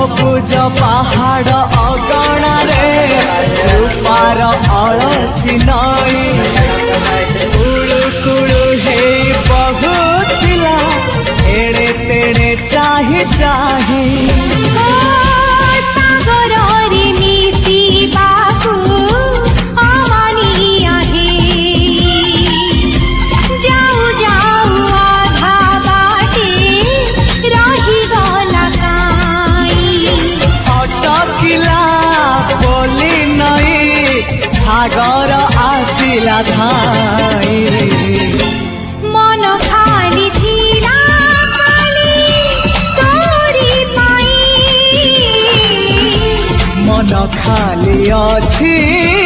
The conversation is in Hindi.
सबुज पहाड़ अगणारे रूपार अलसी नई कुळु कुळु हे बहुथिला एड़े तेड़े चाही चाही सागर आसिला धाई मन खाली थिला खाली तोरी पाई मन खाली अछि